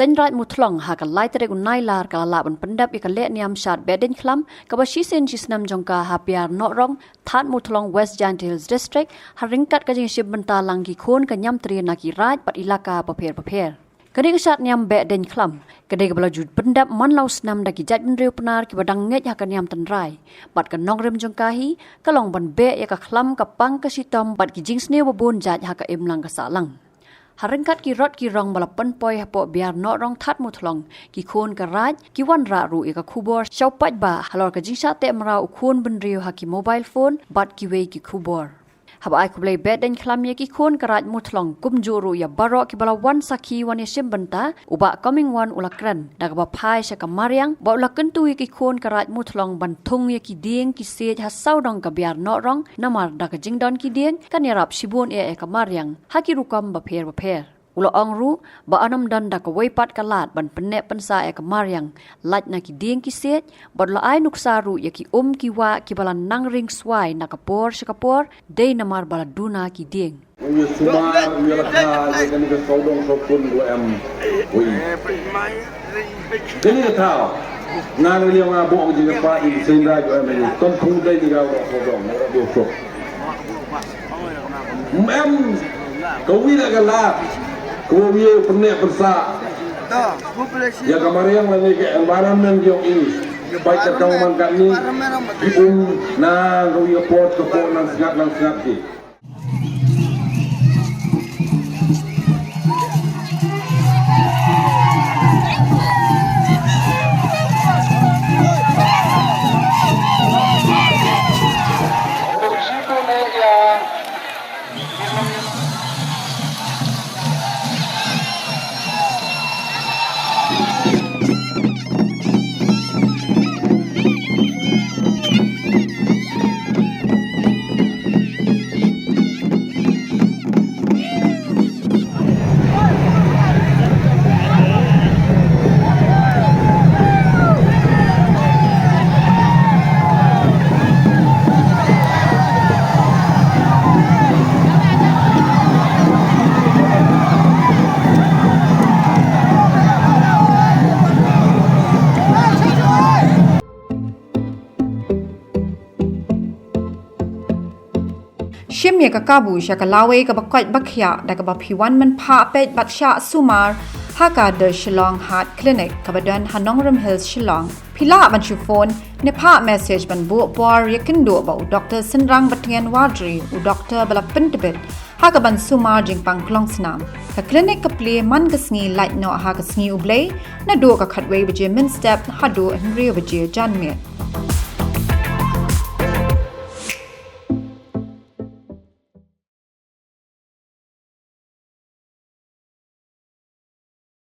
sen rat mutlong ha ka lai tere unai lar ka la ban pandap ya ka le niam shat beden khlam ka ba shi sen jisnam jongka ha piar no rong that mutlong West Giant Hills District ha ringkat ka jing shib banta lang ki khon ka nyam tri na ki raj pat ilaka paper kadi ka shat niam beden khlam kadi ka bala jud pandap man laus nam da ki jat bin reu penar ki badang nget ha ka niam tan rai pat ka nong rem jongka hi ka long ban be ya ka khlam ka pang ka sitom pat ki jing sneu babon jat ha ka em lang ka sa lang Harengkat ki rot ki rong balapan poi hapo biar no rong that mutlong ki khon ka raj ki wan ra ru e ka khubor chaupat ba halor ka jingsha te mra u khon bin riu ha ki mobile phone bat ki we ki khubor hab ai kublai bed den khlam ye ki khon ka raj mutlong kum juru ya baro ki bala wan sakhi wan ye sim banta uba coming one ulakran dak ba phai sha ka mariang ba ulakan tu ye ki khon ka raj mutlong ban thung ye ki dieng ki se ha sau dong ka biar no rong namar dak jingdon ki dieng kan yarap shibon e ka mariang ha ki rukam ba pher Ulo ong ru ba anam dan da ka weipat kalat ban penne pensa e ka mariang lat na ki dieng ki set bad la ai nuksa ru ya ki ki wa ki balan nang ring swai na kapor shakapor de namar bala duna ki dieng sumar lakha dengan ke saudong sopun do em wi kini ka tao na le nga bo ji pa in senda jo em ton khu dai ni ga saudong na do so em ko wi la ga la Kyrwoh pernah bersa. Ya kemarin lagi ke environment yang ini. Baik terkau mangkat ni. Na Kyrwoh port ke port nang sengat ni. Shim ya ka kabu sha ka lawe ka bakwat bakhya da ka ba phiwan man pha pet baksha sumar ha ka the Shillong Heart Clinic ka badan Hanongram Hills Shillong phila man chu phone ne pha message ban bu por yakin do ba Dr. Sinrang Bathian Wadri u Dr. Balapan Tibet ha ka ban sumar jingpang klong snam ka clinic ka ple man ka sngi light no ha ka sngi ublei na do ka khatwei baje min step ha do henry baje janmet